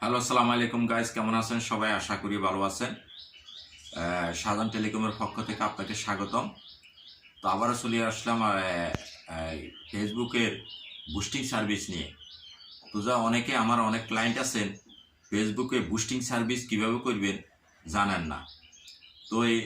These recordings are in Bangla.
হ্যালো, আসসালামু আলাইকুম গাইস, কেমন আছেন সবাই? আশা করি ভালো আছেন। শাহজাহান টেলিকমের পক্ষ থেকে আপনাকে স্বাগতম। তো আবারও চলে আসলাম ফেসবুকের বুস্টিং সার্ভিস নিয়ে। তো অনেকে আমার অনেক ক্লায়েন্ট আছেন ফেসবুকে বুস্টিং সার্ভিস কিভাবে করবেন জানেন না। তো এই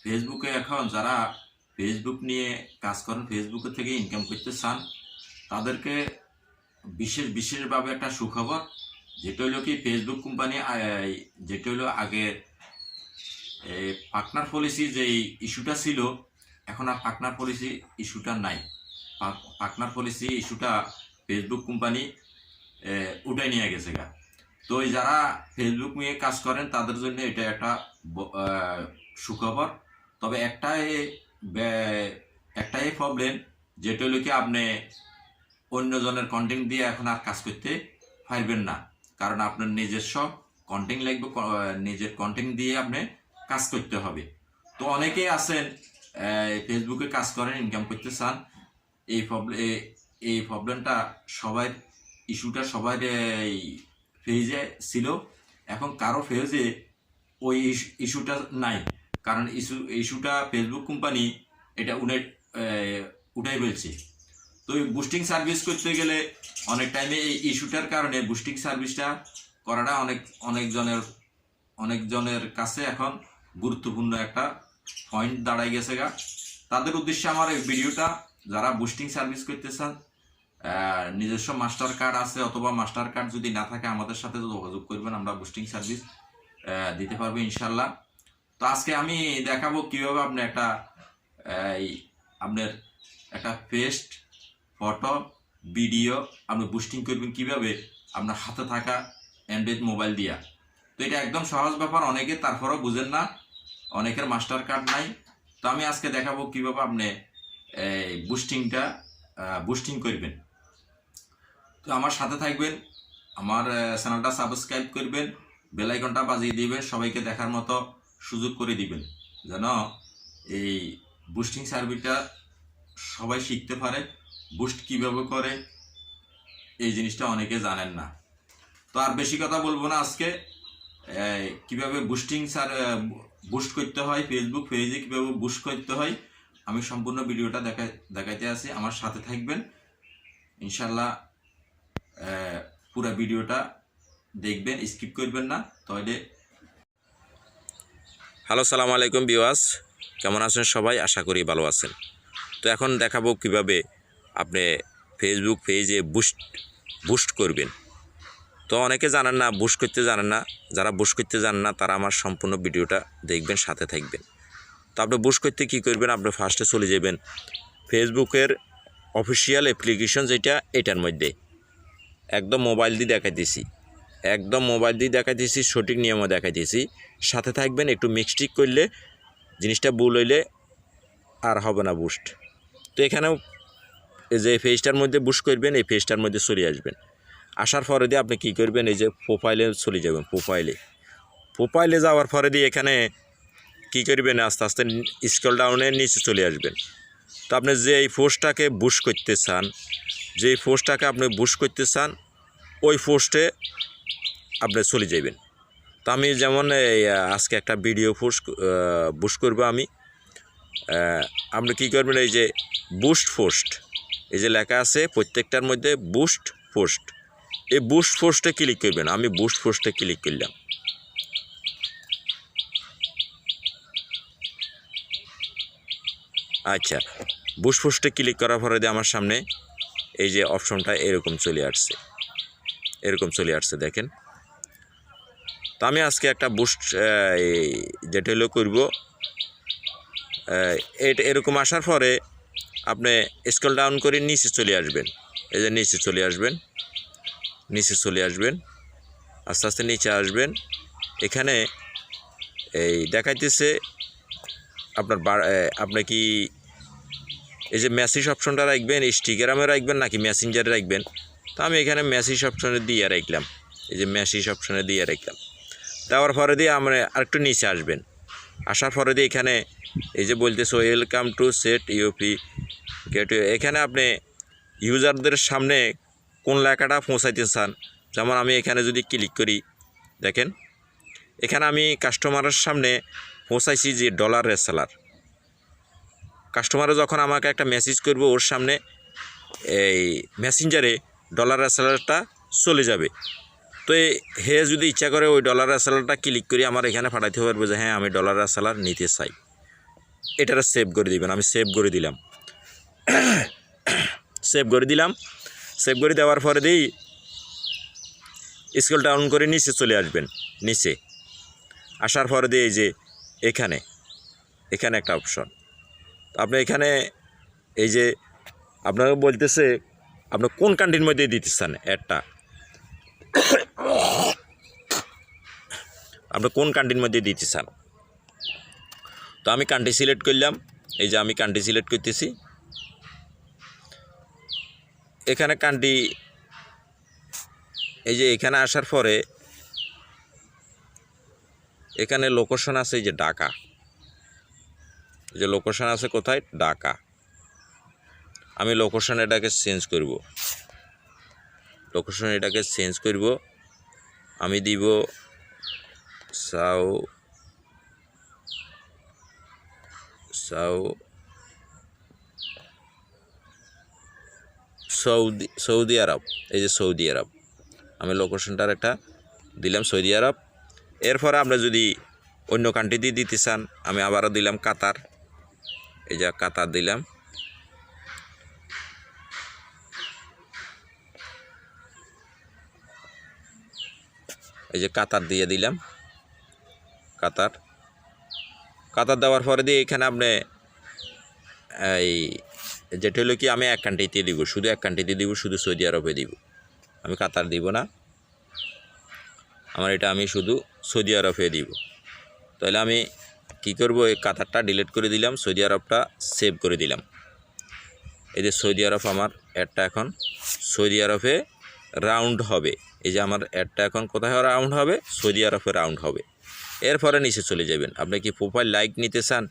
ফেসবুকে এখন যারা ফেসবুক নিয়ে কাজ করেন, ফেসবুকে থেকে ইনকাম করতে চান, তাদেরকে বিশেষভাবে একটা সুখবর, যেটা হলো কি ফেসবুক কোম্পানি যেটা হলো আগে পার্টনার পলিসি যে ইস্যুটা ছিল, এখন আর পার্টনার পলিসি ইস্যুটা নাই। পার্টনার পলিসি ইস্যুটা ফেসবুক কোম্পানি উঠাই নিয়ে গেছে গা। তো যারা ফেসবুক নিয়ে কাজ করেন তাদের জন্য এটা একটা সুখবর। তবে একটাই প্রবলেম, যেটা হলো কি আপনি অন্যজনের কন্টেন্ট দিয়ে এখন আর কাজ করতে পারবেন না, কারণ আপনার নিজস্ব কন্টেন্ট লাগবে, নিজের কন্টেন্ট দিয়ে আপনি কাজ করতে হবে। তো অনেকেই আছেন ফেসবুকে কাজ করেন, ইনকাম করতে চান। এই প্রবলেমটা সবাই, ইস্যুটা সবাই ফেজে ছিল, এখন কারো ফেজে ওই ইস্যুটা নাই, কারণ ইস্যুটা ফেসবুক কোম্পানি এটা উঠাই ফেলছে। তো এই বুস্টিং সার্ভিস করতে গেলে অনেক টাইমে এই ইস্যুটার কারণে বুস্টিং সার্ভিসটা করাটা অনেকজনের কাছে এখন গুরুত্বপূর্ণ একটা পয়েন্ট দাঁড়াই গেছে গা। তাদের উদ্দেশ্যে আমার এই ভিডিওটা, যারা বুস্টিং সার্ভিস করতে চান, নিজস্ব মাস্টার কার্ড আছে অথবা মাস্টার কার্ড যদি না থাকে আমাদের সাথে যোগাযোগ করবেন, আমরা বুস্টিং সার্ভিস দিতে পারবো ইনশাল্লাহ। তো আজকে আমি দেখাবো কিভাবে আপনি আপনার একটা পেস্ট ফটো ভিডিও আপনি বুস্টিং করবেন কিভাবে আপনার হাতে থাকা অ্যান্ড্রয়েড মোবাইল দিয়া। তো এটা একদম সহজ ব্যাপার, অনেকে তারপরেও বুঝেন না, অনেকের মাস্টার কার্ড নাই। তো আমি আজকে দেখাবো কিভাবে আপনি বুস্টিং করবেন। তো আমার সাথে থাকবেন, আমার চ্যানেলটা সাবস্ক্রাইব করবেন, বেল আইকনটা বাজিয়ে দিবেন, সবাইকে দেখার মতো সুযোগ করে দিবেন, যেন এই বুস্টিং সার্ভিসটা সবাই শিখতে পারে। বুস্ট কিভাবে করে এই জিনিসটা অনেকে জানেন না। তো আর বেশি কথা বলবো না, আজকে কিভাবে বুস্ট করতে হয়, ফেসবুক পেজে কিভাবে বুস্ট করতে হয় আমি সম্পূর্ণ ভিডিওটা দেখাইতে আছি। আমার সাথে থাকবেন ইনশাল্লাহ, পুরো ভিডিওটা দেখবেন, স্কিপ করবেন না তাহলে। হ্যালো, সালাম আলাইকুম ভিউয়ার্স, কেমন আছেন সবাই? আশা করি ভালো আছেন। তো এখন দেখাবো কিভাবে আপনি ফেসবুক পেজে বুস্ট করবেন। তো অনেকে জানেন না, বুস্ট করতে জানেন না। যারা বুস্ট করতে জানেন না তারা আমার সম্পূর্ণ ভিডিওটা দেখবেন, সাথে থাকবেন। তো আপনি বুস্ট করতে কী করবেন, আপনি ফার্স্টে চলে যাবেন ফেসবুকের অফিসিয়াল অ্যাপ্লিকেশন, যেটা এটার মধ্যে একদম মোবাইল দিয়ে দেখাইতেছি, সঠিক নিয়মও দেখাইতেছি। সাথে থাকবেন, একটু মিক্সটিক করলে জিনিসটা ভুল হইলে আর হবে না বুস্ট। তো এখানেও যে পেজটার মধ্যে বুস্ট করবেন, এই পেজটার মধ্যে চলে আসবেন। আসার পরে দিয়ে আপনি কী করবেন, এই যে প্রোফাইলে চলে যাবেন। প্রোফাইলে যাওয়ার পরে দিয়ে এখানে কী করবেন, আস্তে আস্তে স্ক্রল ডাউনের নিচে চলে আসবেন। তো আপনি যে এই পোস্টটাকে বুস্ট করতে চান, ওই পোস্টে আপনি চলে যাবেন। তো আমি যেমন আজকে একটা ভিডিও বুস্ট করবো আমি। আপনি কী করবেন, এই যে পোস্ট, এই যে লেখা আছে প্রত্যেকটার মধ্যে পোস্ট, এই পোস্টে ক্লিক করবেন। আমি পোস্টে ক্লিক করলাম। আচ্ছা, পোস্টে ক্লিক করার পরে দিয়ে আমার সামনে এই যে অপশনটা এরকম চলে আসছে দেখেন। তো আমি আজকে একটা বুস্ট যেটা হলো করব, এরকম আসার পরে আপনি স্ক্রল ডাউন করে নিচে চলে আসবেন। এই যে নিচে চলে আসবেন, আস্তে আস্তে নিচে আসবেন। এখানে এই দেখাইতেছে আপনি কি এই যে মেসেজ অপশনটা রাখবেন, ইনস্টাগ্রামে রাখবেন নাকি মেসেঞ্জারে রাখবেন। তো আমি এখানে মেসেজ অপশনে দিয়ে রাখলাম। এই যে মেসেজ অপশনে দিয়ে রাখলাম। দেওয়ার পরে দিয়ে আমরা আরেকটু নিচে আসবেন। আসার পরে দিয়ে এখানে এই যে বলতেছে welcome to set UP gateway. এখানে আপনি ইউজারদের সামনে কোন লেখাটা পৌঁছাইতে চান, যেমন আমি এখানে যদি ক্লিক করি, দেখেন এখানে আমি কাস্টমারের সামনে পৌঁছাইছি যে ডলার রেসেলার। কাস্টমারে যখন আমাকে একটা মেসেজ করবে ওর সামনে এই মেসেঞ্জারে ডলার রেসেলারটা চলে যাবে। তো হে যদি ইচ্ছা করে ওই ডলার রেসেলারটা ক্লিক করে আমার এখানে পাঠাইতে পারবে যে হ্যাঁ আমি ডলার রেসেলার নিতে চাই, এটারা সেভ করে দিবেন। আমি সেভ করে দিলাম। সেভ করে দিলাম। সেভ করে দেওয়ার পরে দিই স্কেল ডাউন করে নিচে চলে আসবেন। নিচে আসার পরে দিয়ে এই যে এখানে একটা অপশন, আপনি এখানে এই যে আপনাকে বলতেছে আপনি কোন কান্ট্রির মধ্যে দিতে চান অ্যাডটা, আপনি কোন কান্ট্রির মধ্যে দিতে চান। তো আমি কান্ট্রি সিলেক্ট করলাম। এই যে আমি কান্ট্রি সিলেক্ট করতেছি। এখানে কান্ট্রি এই যে এখানে আসার পরে এখানে লোকেশন আছে এই যে ঢাকা, এই যে লোকেশন আছে কোথায়, ঢাকা। আমি লোকেশন এটাকে চেঞ্জ করব। লোকেশন এটাকে চেঞ্জ করব। আমি দিব সৌদি আরব। এই যে সৌদি আরব, আমি লোকেশনটার একটা দিলাম সৌদি আরব। এরপরে আমরা যদি অন্য কান্ট্রি দিয়ে দিতে চান আমি আবারও দিলাম কাতার। এই যে কাতার দিলাম। এই যে কাতার দিয়ে দিলাম। কাতার দেওয়ার পরে দিয়ে এখানে আপনি এই যেটা হলো কি আমি এক কান্ট্রিতে দিব, শুধু এক কান্ট্রিতে দিব, শুধু সৌদি আরবে দিব। আমি কাতার দিব না, আমার এটা আমি শুধু সৌদি আরবে দিব। তাহলে আমি কি করব, এই কাতারটা ডিলিট করে দিলাম, সৌদি আরবটা সেভ করে দিলাম। এই যে সৌদি আরব আমার অ্যাডটা এখন সৌদি আরবে রাউন্ড হবে। এই যে আমার অ্যাডটা এখন কোথায় রাউন্ড হবে, সৌদি আরবে রাউন্ড হবে। এরপরে নিচে চলে যাবেন। আপনি কি প্রোফাইল লাইক নিতে চান,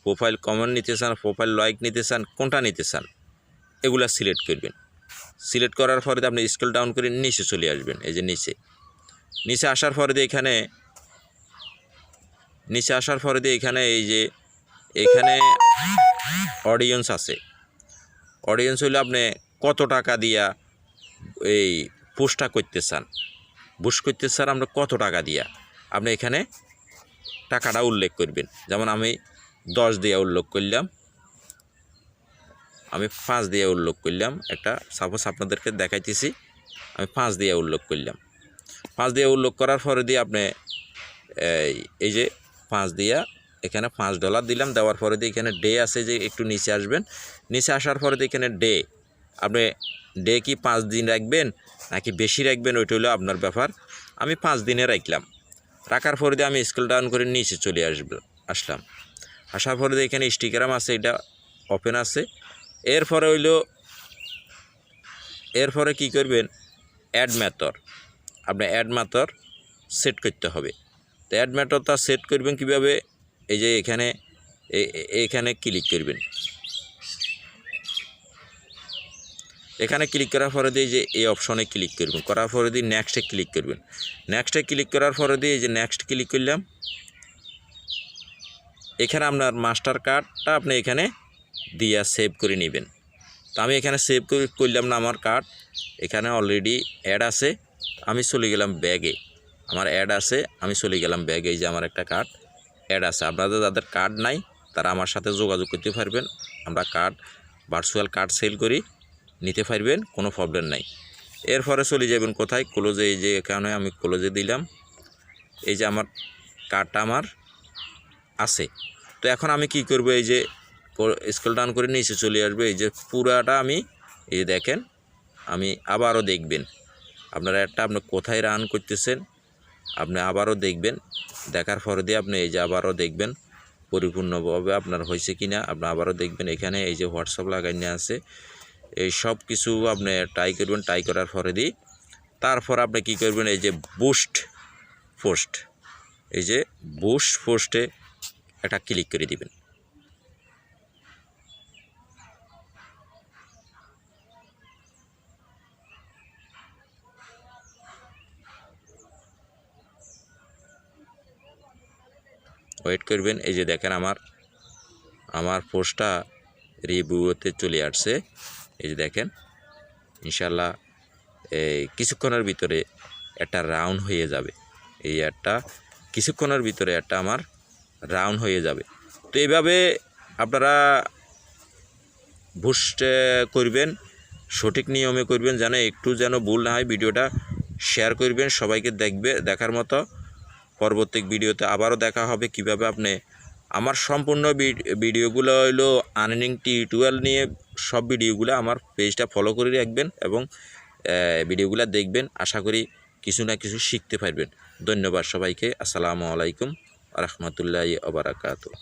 প্রোফাইল কমেন্ট নিতে চান, প্রোফাইল লাইক নিতে চান, কোনটা নিতে চান এগুলা সিলেক্ট করবেন। সিলেক্ট করার পরে আপনি স্কেল ডাউন করে নিচে চলে আসবেন। এই যে নিচে আসার পরে দিয়ে এখানে এই যে এখানে অডিয়েন্স আছে। অডিয়েন্স হইলে আপনি কত টাকা দিয়া এই পোস্টটা করতে চান, বুস্ট করতে চান আমরা কত টাকা দিয়া, আপনি এখানে টাকাটা উল্লেখ করবেন। যেমন আমি 10 দিয়ে উল্লেখ করলাম, আমি 5 দিয়ে উল্লেখ করলাম। একটা সাপোজ আপনাদেরকে দেখাইতেছি, আমি 5 দিয়ে উল্লেখ করলাম। 5 দিয়ে উল্লেখ করার পরে দিয়ে আপনি এই যে 5 দিয়া এখানে $5 দিলাম। দেওয়ার পরে দিয়ে এখানে ডে আছে, যে একটু নিচে আসবেন। নিচে আসার পরে দিয়ে এখানে ডে, আপনি ডে কি 5 দিন রাখবেন নাকি বেশি রাখবেন ওইটা হলো আপনার ব্যাপার। আমি 5 দিনে রাখলাম। রাখার পরে দিয়ে আমি স্কেল ডাউন করে নিচে চলে আসলাম। আসার পরে দিয়ে এখানে স্টিকারাম আছে, এটা ওপেন আছে। এরপরে কি করবেন, অ্যাড মেথড, আপনি অ্যাড মেথড সেট করতে হবে। তো অ্যাড মেথডটা সেট করবেন কিভাবে, এই যে এখানে ক্লিক করবেন। এখানে ক্লিক করার পরে দিয়ে যে এই অপশনে ক্লিক করবেন, করার পরে দিয়ে নেক্সটে ক্লিক করবেন। নেক্সটে ক্লিক করার পরে দিয়ে এই যে নেক্সট ক্লিক করলাম। এখানে আপনার মাস্টার কার্ডটা আপনি এখানে দিয়া সেভ করে নেবেন। তো আমি এখানে সেভ করলাম না, আমার কার্ড এখানে অলরেডি অ্যাড আছে। আমি চলে গেলাম ব্যাগে, আমার অ্যাড আছে, আমি চলে গেলাম ব্যাগে। এই যে আমার একটা কার্ড অ্যাড আছে। আপনাদের যাদের কার্ড নাই তারা আমার সাথে যোগাযোগ করতে পারবেন। আমরা ভার্চুয়াল কার্ড সেল করি, নিতে পারবেন, কোনো প্রবলেম নাই। এরপরে চলে যাবেন কোথায়, ক্লোজে। এই যে এখানে আমি ক্লোজে দিলাম। এই যে আমার কার্ডটা আমার আছে। তো এখন আমি কি করব, এই যে স্কেল ডাউন করে নিচে চলে আসবে। এই যে পুরাটা আমি এই দেখেন, আমি আবারও দেখবেন আপনারা একটা আপনি কোথায় রান করতেছেন, আপনি আবারও দেখবেন। দেখার পরে দিয়ে আপনি এই যে আবারও দেখবেন পরিপূর্ণভাবে আপনার হয়েছে কিনা, আপনি আবারও দেখবেন। এখানে এই যে হোয়াটসঅ্যাপ লাগাইনে আছে, এই সব কিছু আপনি ট্রাই করবেন। ট্রাই করার পরে দিয়ে তারপর আপনি কি করবেন, এই যে বুস্ট পোস্ট, এই যে বুস্ট পোস্টে একটা ক্লিক করে দিবেন। ওয়েট করবেন। এই যে দেখেন আমার পোস্টটা রিভিউতে চলে আসছে। এই যে দেখেন ইনশাল্লাহ এই কিছুক্ষণের ভিতরে একটা রাউন্ড হয়ে যাবে। এই একটা কিছুক্ষণের ভিতরে একটা আমার রাউন্ড হয়ে যাবে। তো এইভাবে আপনারা বুস্ট করবেন, সঠিক নিয়মে করবেন, যেন ভুল না হয়। ভিডিওটা শেয়ার করবেন, সবাইকে দেখার মতো। পরবর্তী ভিডিওতে আবারও দেখা হবে কিভাবে আপনি আমার সম্পূর্ণ ভিডিওগুলো হইলো আর্নিং টিউটোরিয়াল নিয়ে। সব ভিডিওগুলো আমার পেজটা ফলো করে রাখবেন এবং ভিডিওগুলো দেখবেন। আশা করি কিছু না কিছু শিখতে পারবেন। ধন্যবাদ সবাইকে। আসসালামু আলাইকুম ওয়া রাহমাতুল্লাহি ওয়া বারাকাতুহু।